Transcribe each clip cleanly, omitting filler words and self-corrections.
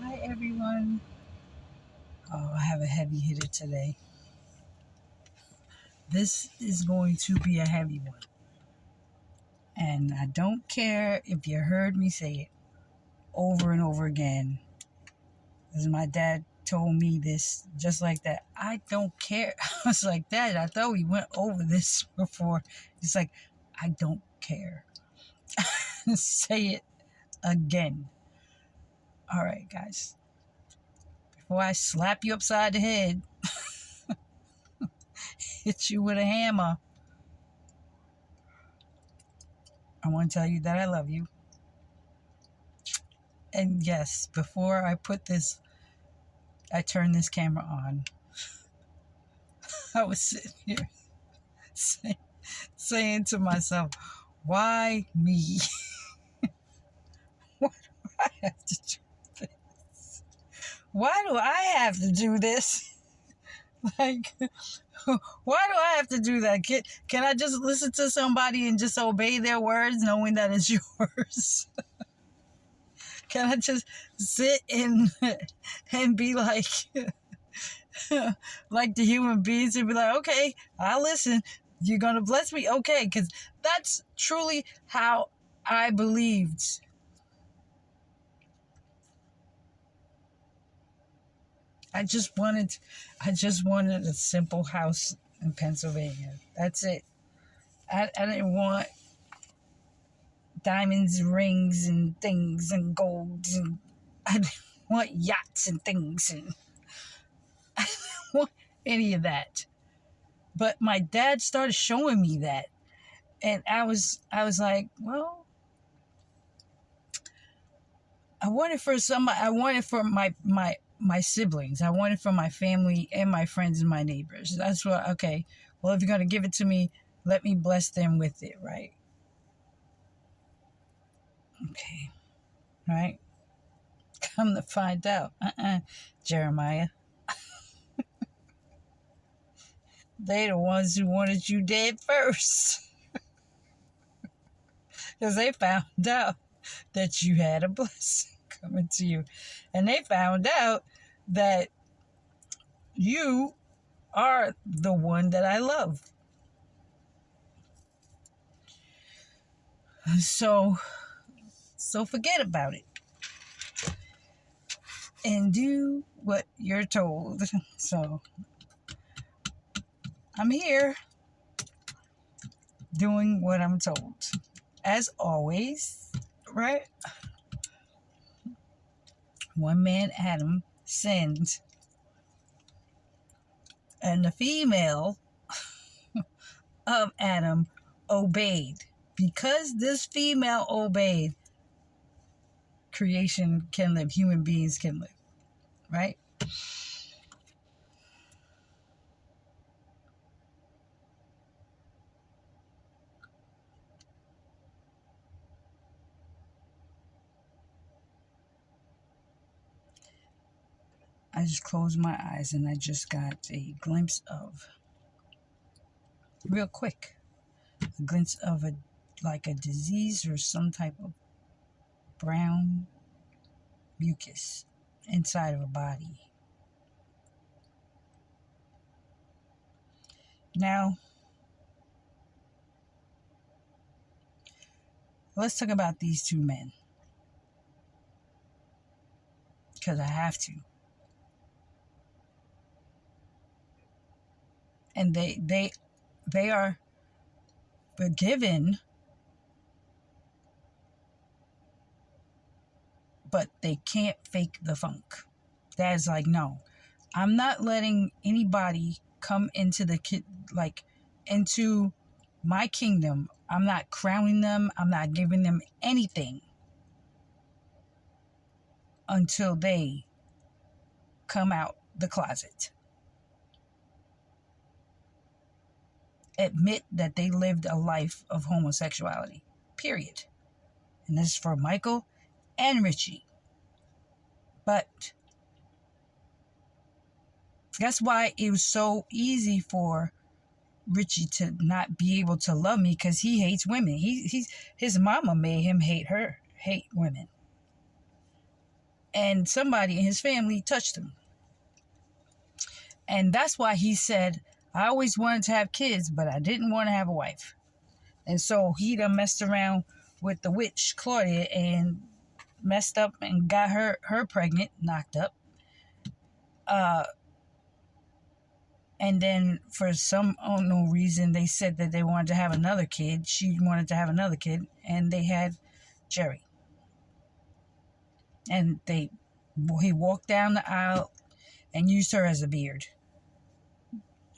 Hi everyone. Oh, I have a heavy hitter today. This is going to be a heavy one. And I don't care if you heard me say it over and over again. As my dad told me this just like that. I don't care. I was like, Dad, I thought we went over this before. It's like, I don't care. Say it again. All right, guys. Before I slap you upside the head, hit you with a hammer, I want to tell you that I love you. And yes, before I turned this camera on, I was sitting here saying to myself, why me? Why do I have to do this? Why do I have to do this? Like, why do I have to do that? Can I just listen to somebody and just obey their words knowing that it's yours? Can I just sit and be like like the human beings and be like, okay, I'll listen. You're going to bless me? Okay, because that's truly how I believed. I just wanted a simple house in Pennsylvania. That's it. I didn't want diamonds, rings, and things, and gold, and I didn't want yachts and things, and I didn't want any of that. But my dad started showing me that, and I was like, well, I want it for somebody. I want it for my siblings. I want it for my family and my friends and my neighbors. That's what. Okay. Well, if you're gonna give it to me, let me bless them with it, right? Okay. Right. Come to find out, Jeremiah, they the ones who wanted you dead first, because they found out that you had a blessing coming to you, and they found out that you are the one that I love. So forget about it and do what you're told. So I'm here doing what I'm told. As always, right? One man, Adam, sinned, and the female of Adam obeyed. Because this female obeyed, creation can live, human beings can live, right? I just closed my eyes and I just got a glimpse of, real quick, a glimpse of a disease or some type of brown mucus inside of a body. Now, let's talk about these two men, because I have to. And they are forgiven, but they can't fake the funk. Dad's like, no, I'm not letting anybody come into into my kingdom. I'm not crowning them. I'm not giving them anything until they come out the closet. Admit that they lived a life of homosexuality. Period. And this is for Michael and Richie. But that's why it was so easy for Richie to not be able to love me because he hates women. His mama made him hate women. And somebody in his family touched him. And that's why he said, I always wanted to have kids, but I didn't want to have a wife. And so he done messed around with the witch, Claudia, and messed up and got her pregnant, knocked up. And then for some unknown reason, they said that they wanted to have another kid. She wanted to have another kid, and they had Jerry. And he walked down the aisle and used her as a beard.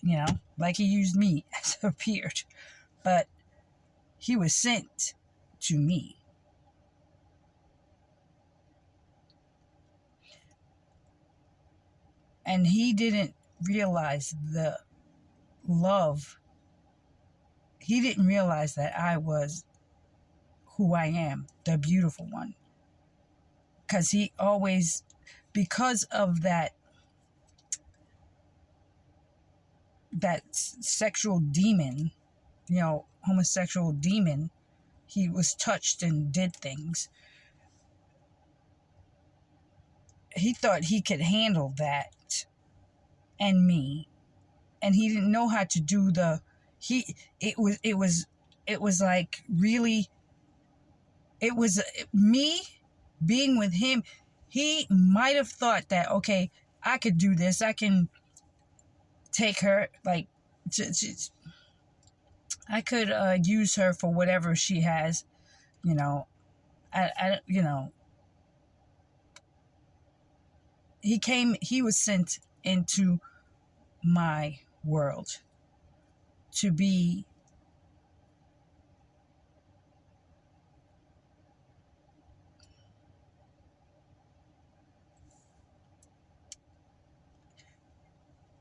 You know, like he used me as a beard. But he was sent to me. And he didn't realize the love. He didn't realize that I was who I am, the beautiful one. Because he always, because of that sexual demon, homosexual demon, he was touched and did things. He thought he could handle that and me, and he didn't know how to do it was like really, it was me being with him. He might have thought that, okay, I could do this, I can take her, like, I could use her for whatever she has, he was sent into my world to be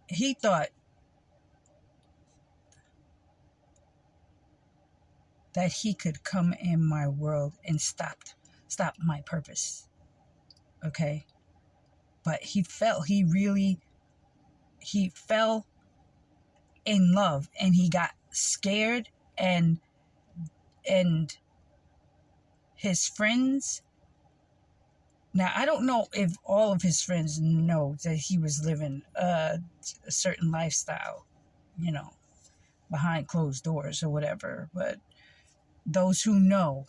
he thought that he could come in my world and stop my purpose. Okay? But he fell in love, and he got scared, and his friends, now I don't know if all of his friends know that he was living a certain lifestyle, behind closed doors or whatever, but those who know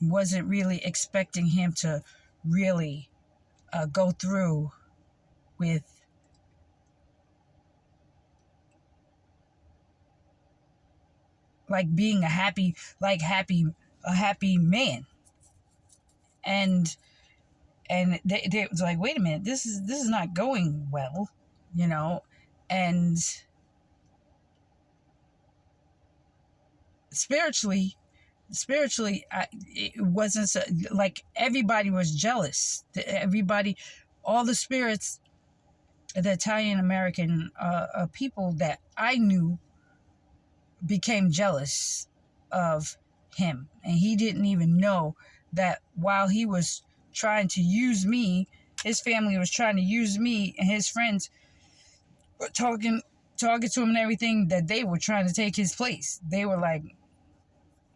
wasn't really expecting him to really go through with like being a happy man. And they was like, wait a minute, this is not going well, and spiritually, it wasn't so, like, everybody was jealous. All the spirits, the Italian American people that I knew, became jealous of him, and he didn't even know that while he was trying to use me, his family was trying to use me, and his friends were talking to him and everything, that they were trying to take his place. They were like,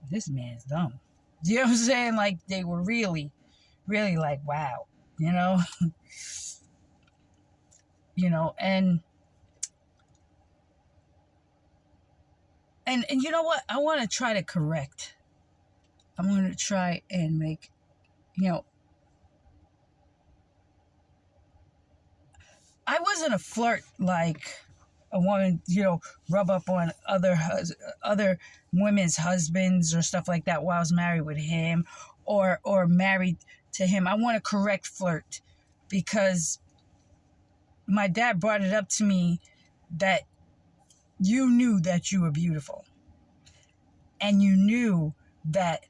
this man's dumb. You know what I'm saying? Like, they were really, really like, wow, and you know what? I want to try to correct. I'm going to try and make, I wasn't a flirt like a woman, rub up on other women's husbands or stuff like that while I was married with him or married to him. I want to correct flirt, because my dad brought it up to me that you knew that you were beautiful, and you knew that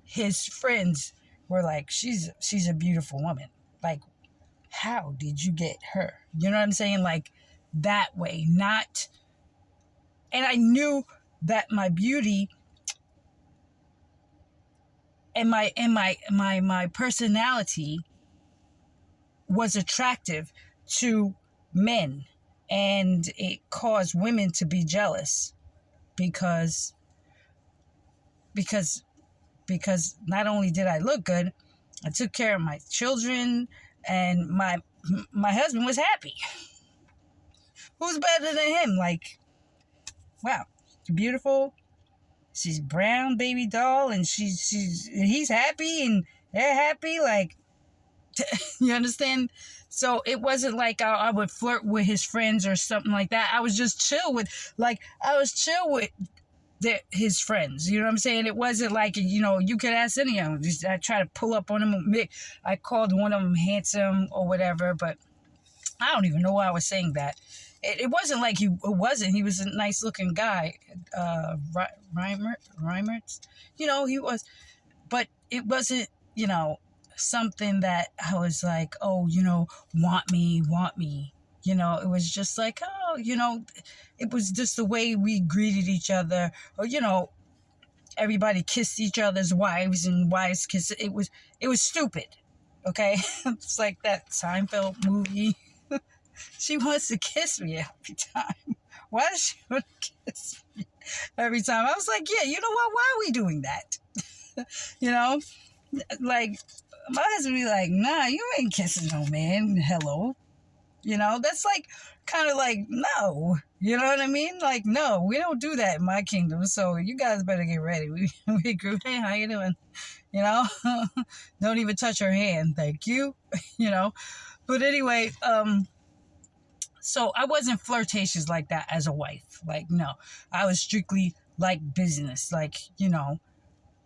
his friends were like, she's a beautiful woman. Like, how did you get her? You know what I'm saying? Like, that way, not. And I knew that my beauty and my personality was attractive to men, and it caused women to be jealous because because because not only did I look good, I took care of my children, and my husband was happy. Who's better than him? Like, wow, she's beautiful. She's brown baby doll, and he's happy, and they're happy. Like, you understand? So it wasn't like I would flirt with his friends or something like that. I was just chill with his friends. You know what I'm saying? It wasn't like, you could ask any of them. I try to pull up on them. I called one of them handsome or whatever, but I don't even know why I was saying that. It wasn't like it wasn't. He was a nice looking guy. Reimertz. He was, but it wasn't, something that I was like, oh, want me. It was just like, oh, it was just the way we greeted each other, or, everybody kissed each other's wives, and wives kiss. It was stupid. Okay. It's like that Seinfeld movie. She wants to kiss me every time. Why does she want to kiss me every time? I was like, yeah, you know what? Why are we doing that? Like, my husband be like, nah, you ain't kissing no man. Hello. That's like, kind of like, no. You know what I mean? Like, no, we don't do that in my kingdom. So you guys better get ready. We grew, hey, how you doing? Don't even touch her hand. Thank you. But anyway, so I wasn't flirtatious like that as a wife. Like, no, I was strictly like business, like,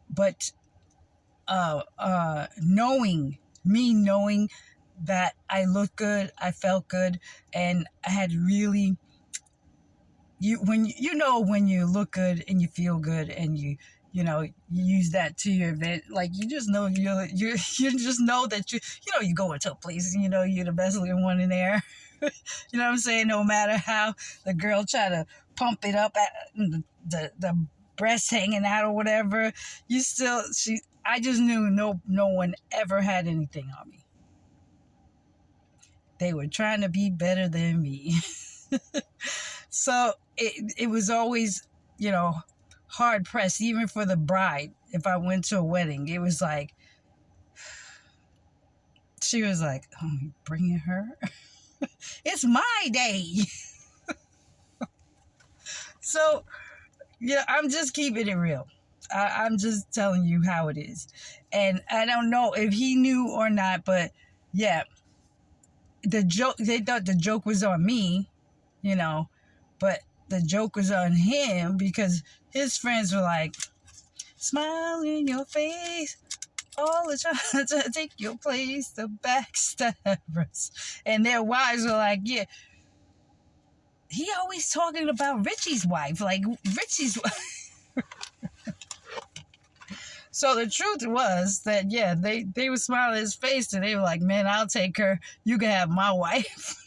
but knowing that I looked good, I felt good, and I had really, when you look good and you feel good, and you use that to your advantage, like, you just know you just know that you go into a place, and you're the best looking one in there. You know what I'm saying? No matter how the girl try to pump it up at the breast hanging out or whatever, I just knew no one ever had anything on me. They were trying to be better than me. So it was always, hard pressed, even for the bride. If I went to a wedding, it was like, she was like, oh, you bringing her? It's my day. So, I'm just keeping it real. I'm just telling you how it is. And I don't know if he knew or not, but yeah, they thought the joke was on me, but the joke was on him, because his friends were like, smile in your face, all the time to take your place, the backstabbers. And their wives were like, yeah, he always talking about Richie's wife, like Richie's wife. So the truth was that, yeah, they were smiling in his face, and they were like, man, I'll take her. You can have my wife.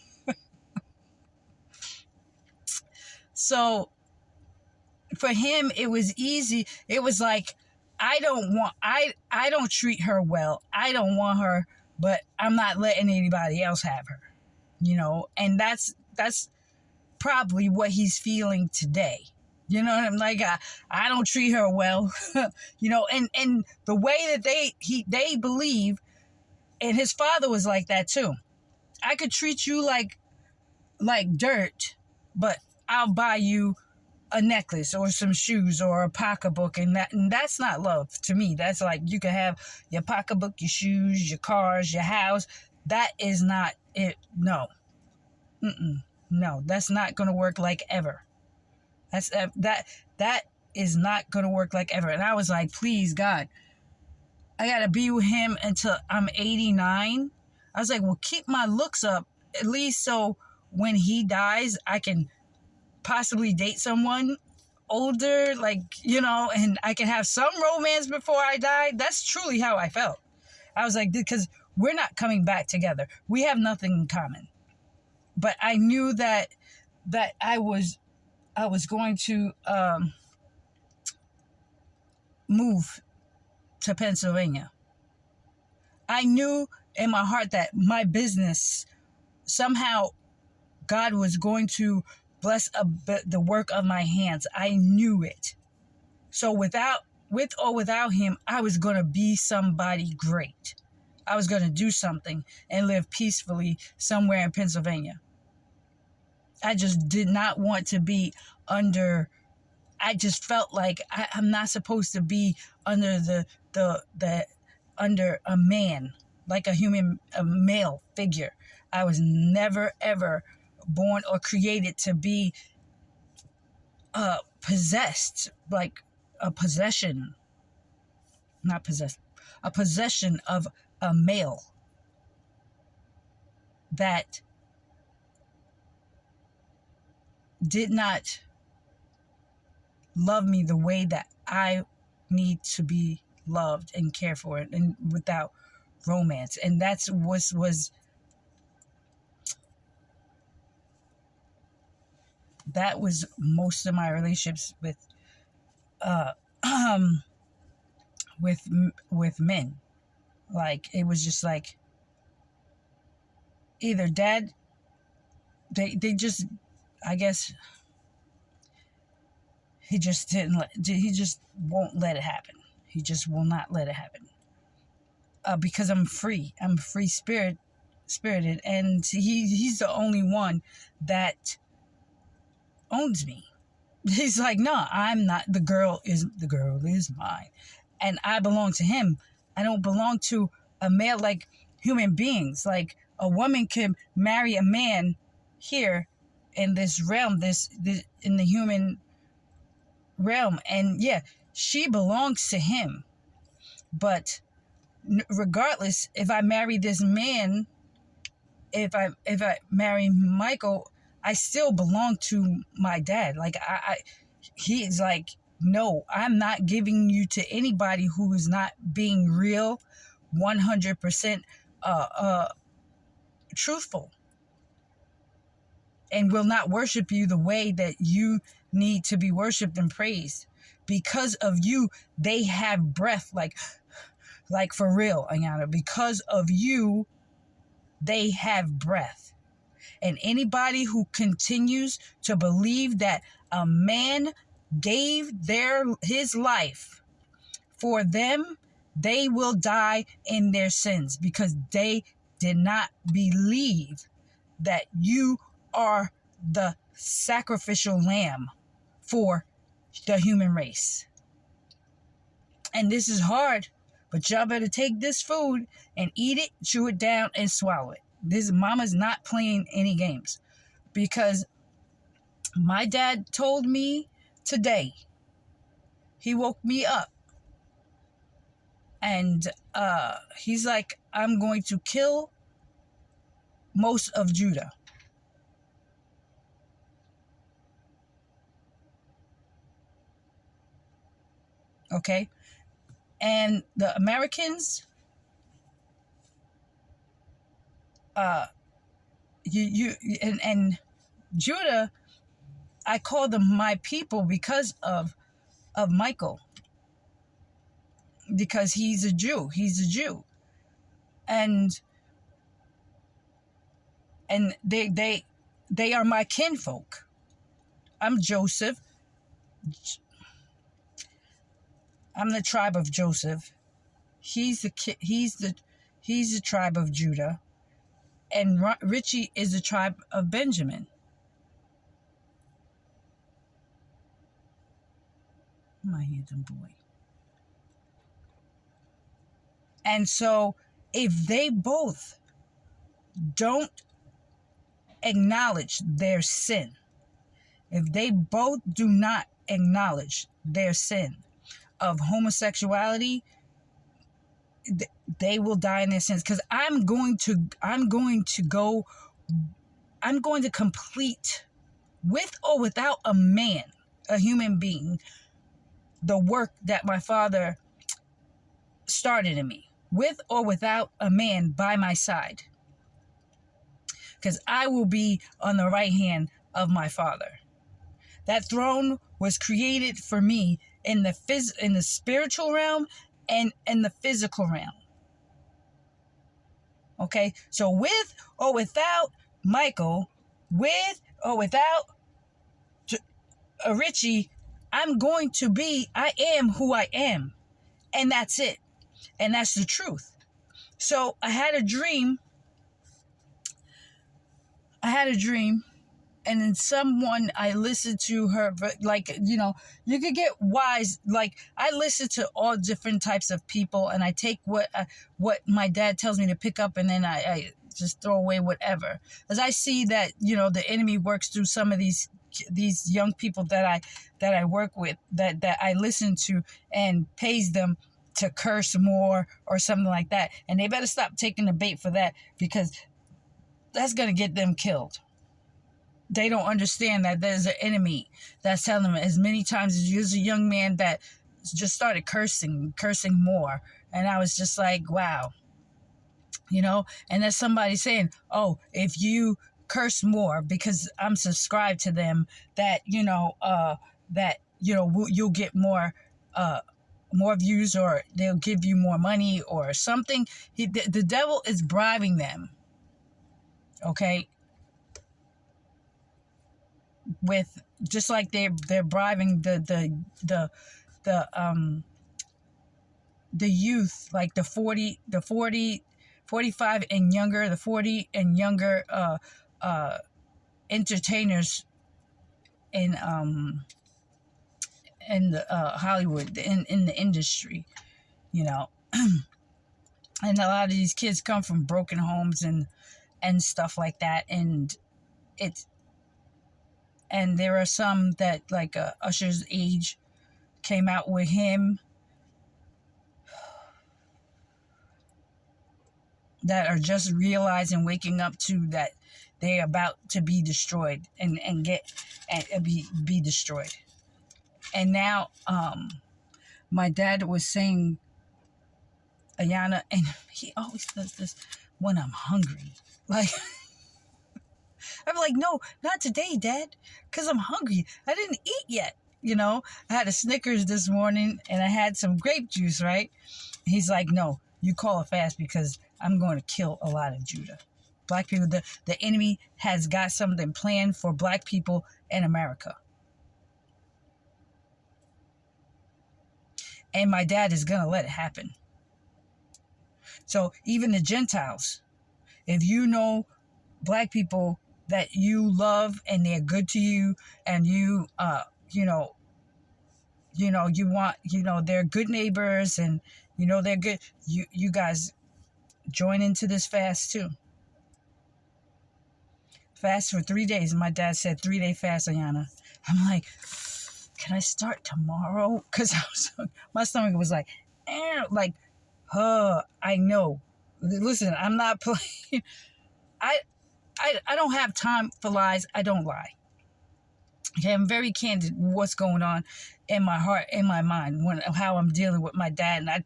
So for him, it was easy. It was like, I don't treat her well. I don't want her, but I'm not letting anybody else have her, and that's probably what he's feeling today. I'm like, I don't treat her well, and the way that they believe, and his father was like that too. I could treat you like dirt, but I'll buy you a necklace or some shoes or a pocketbook, and that's not love to me. That's like, you can have your pocketbook, your shoes, your cars, your house. That is not it. No. No, that's not gonna work like ever. That is not gonna work like ever. And I was like, please God, I gotta be with him until I'm 89. I was like, well, keep my looks up, at least, so when he dies, I can possibly date someone older, like, and I can have some romance before I die. That's truly how I felt. I was like, because we're not coming back together. We have nothing in common. But I knew that I was going to move to Pennsylvania. I knew in my heart that my business somehow God was going to bless the work of my hands. I knew it. So with or without him, I was going to be somebody great. I was going to do something and live peacefully somewhere in Pennsylvania. I just did not want to be under. I just felt like I'm not supposed to be under under a man, like a male figure. I was never ever born or created to be possessed, like a possession, not possessed, a possession of a male that did not love me the way that I need to be loved and cared for, and without romance. And that's was that was most of my relationships with with men. Like, it was just like either dad, they just, I guess he just he just won't let it happen. He just will not let it happen. Because I'm free spirited, and he's the only one that owns me. He's like, no, I'm not. The girl is mine, and I belong to him. I don't belong to a male. Like, human beings, like a woman can marry a man here in this realm, this in the human realm, and yeah, she belongs to him. But regardless, if I marry this man, if I marry Michael, I still belong to my dad. Like, he's like, no, I'm not giving you to anybody who is not being real, 100% truthful, and will not worship you the way that you need to be worshiped and praised. Because of you, they have breath, like for real, Ayana. Because of you, they have breath. And anybody who continues to believe that a man gave his life for them, they will die in their sins, because they did not believe that you are the sacrificial lamb for the human race. And this is hard, but y'all better take this food and eat it, chew it down, and swallow it. This mama's not playing any games, because my dad told me today, he woke me up, and he's like, I'm going to kill most of Judah. Okay? And the Americans, and Judah, I call them my people because of Michael, because he's a Jew. And they are my kinfolk. I'm Joseph. I'm the tribe of Joseph. He's the tribe of Judah, and Richie is the tribe of Benjamin. My handsome boy. And so, if they both don't acknowledge their sin, if they both do not acknowledge their sin of homosexuality, they will die in their sins. Because I'm going to complete, with or without a man, a human being, the work that my father started in me, with or without a man by my side. Because I will be on the right hand of my father. That throne was created for me in the spiritual realm and in the physical realm. Okay? So with or without Michael, with or without a Richie, I am who I am. And that's it. And that's the truth. So I had a dream, and then someone, I listened to her, like, you could get wise. Like, I listen to all different types of people, and I take what my dad tells me to pick up, and then I just throw away whatever. As I see that, the enemy works through some of these young people that I work with, that I listen to, and pays them to curse more or something like that. And they better stop taking the bait for that, because that's going to get them killed. They don't understand that there's an enemy that's telling them, as many times as you, as a young man that just started cursing more. And I was just like, wow, and there's somebody saying, oh, if you curse more, because I'm subscribed to them, that, you'll get more views, or they'll give you more money or something. The devil is bribing them. Okay. With, just like they're bribing the youth, like the 45 and younger, the 40 and younger entertainers in Hollywood, in the industry, and a lot of these kids come from broken homes and stuff like that, and there are some that, like, Usher's age, came out with him, that are just realizing, waking up to that they're about to be destroyed and be destroyed. And now, my dad was saying, Ayana, and he always does this when I'm hungry. Like, I'm like, no, not today, Dad, because I'm hungry. I didn't eat yet. I had a Snickers this morning, and I had some grape juice, right? He's like, no, you call a fast, because I'm going to kill a lot of Judah. Black people, the enemy has got something planned for black people in America. And my dad is going to let it happen. So even the Gentiles, if you know black people that you love and they're good to you, and you want, they're good neighbors, and they're good, you guys join into this fast too. Fast for 3 days. My dad said 3-day fast, Ayana. I'm like, can I start tomorrow? Because my stomach was like, I know. Listen, I'm not playing. I don't have time for lies. I don't lie. Okay, I'm very candid with what's going on in my heart, in my mind, how I'm dealing with my dad. And I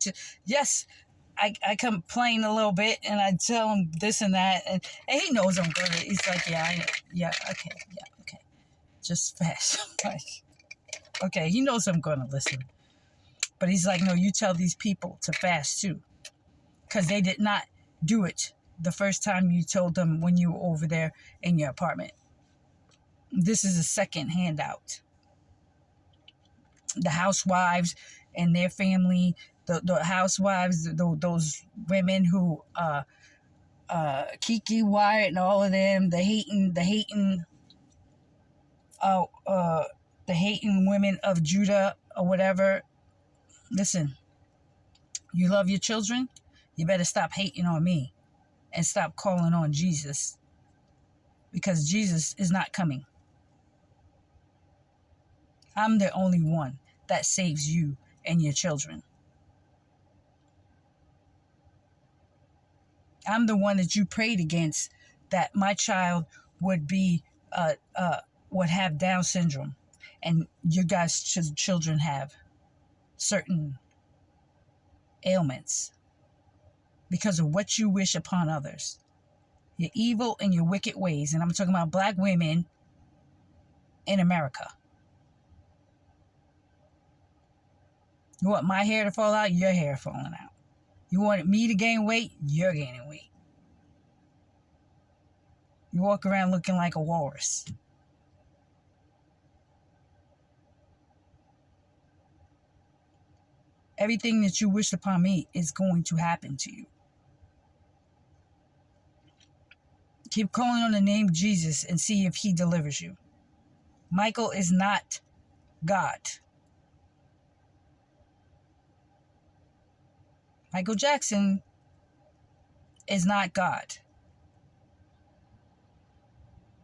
complain a little bit, and I tell him this and that, and he knows I'm good. He's like, okay, just fast. Like, okay, he knows I'm going to listen. But he's like, no, you tell these people to fast too, because they did not do it the first time you told them when you were over there in your apartment. This is a second handout. The housewives and their family, the housewives, those women who, Kiki Wyatt and all of them, the hating women of Judah or whatever. Listen, you love your children, you better stop hating on me and stop calling on Jesus, because Jesus is not coming. I'm the only one that saves you and your children. I'm the one that you prayed against, that my child would have Down syndrome, and you guys' children have certain ailments because of what you wish upon others. Your evil and your wicked ways. And I'm talking about black women in America. You want my hair to fall out? Your hair falling out. You wanted me to gain weight? You're gaining weight. You walk around looking like a walrus. Everything that you wish upon me is going to happen to you. Keep calling on the name Jesus and see if he delivers you. Michael is not God. Michael Jackson is not God.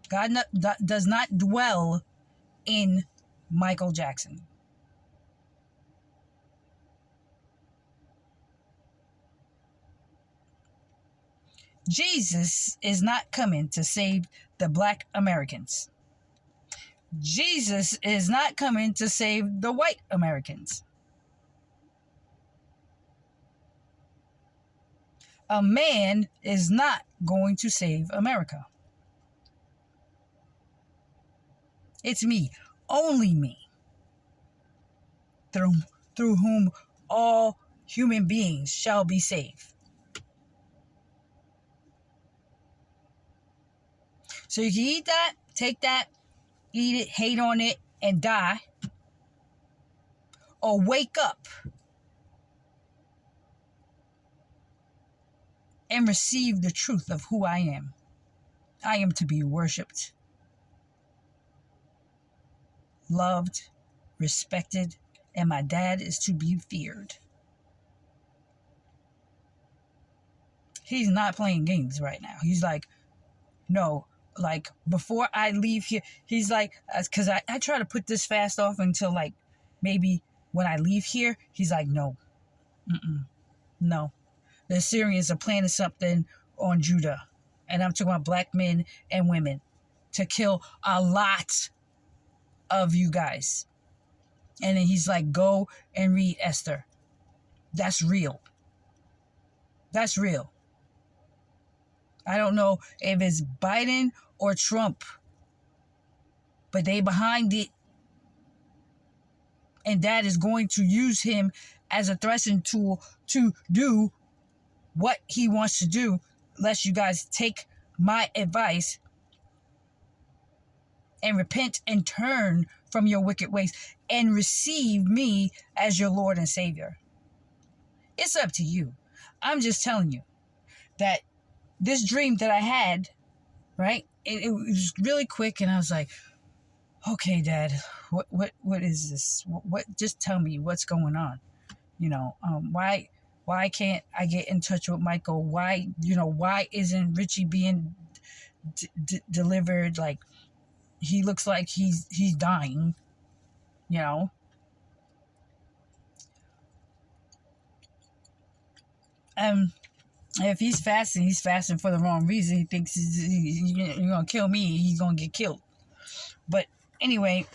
God does not dwell in Michael Jackson. Jesus is not coming to save the Black Americans. Jesus is not coming to save the white Americans. A man is not going to save America. It's me, only me, through whom all human beings shall be saved. So you can eat that, take that, eat it, hate on it, and die. Or wake up and receive the truth of who I am. I am to be worshipped, loved, respected, and my dad is to be feared. He's not playing games right now. He's like, no, like before I leave here, he's like, because I try to put this fast off until like maybe when I leave here, he's like, no, no. The Assyrians are planning something on Judah. And I'm talking about black men and women to kill a lot of you guys. And then he's like, go and read Esther. That's real. That's real. I don't know if it's Biden or Trump, but they behind it. And that is going to use him as a threshing tool to do what he wants to do, unless you guys take my advice and repent and turn from your wicked ways and receive me as your Lord and Savior. It's up to you. I'm just telling you that this dream that I had, right? It was really quick, and I was like, okay, Dad, what is this? What? Just tell me what's going on. Why can't I get in touch with Michael? Why isn't Richie being delivered? Like, he looks like he's dying, If he's fasting for the wrong reason. He thinks you're going to kill me, he's going to get killed. But anyway,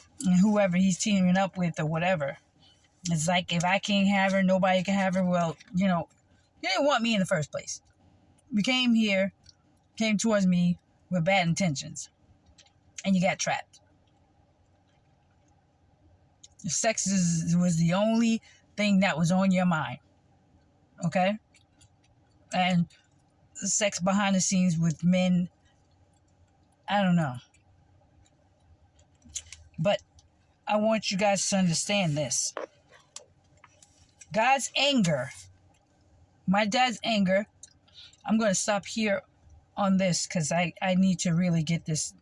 whoever he's teaming up with or whatever, it's like, if I can't have her, nobody can have her. Well, you didn't want me in the first place. You came towards me with bad intentions, and you got trapped. Sex was the only thing that was on your mind, okay? And sex behind the scenes with men, I don't know. But I want you guys to understand this. God's anger, my dad's anger, I'm going to stop here on this because I need to really get this,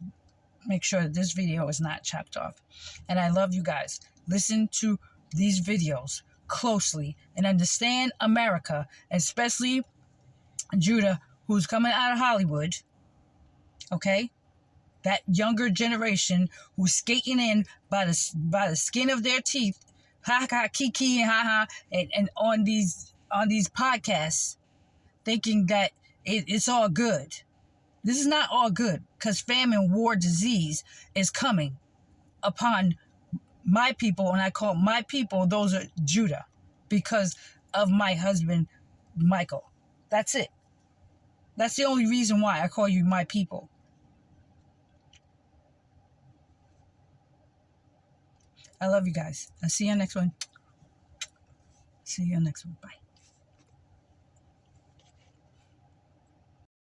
make sure that this video is not chopped off. And I love you guys. Listen to these videos closely and understand America, especially Judah, who's coming out of Hollywood, okay? That younger generation who's skating in by the skin of their teeth, ha ha, kiki and ha ha, and on these podcasts, thinking that it's all good. This is not all good, because famine, war, disease is coming upon my people, and I call my people, those are Judah, because of my husband, Michael. That's it. That's the only reason why I call you my people. I love you guys. I'll see you next one. See you next one. Bye.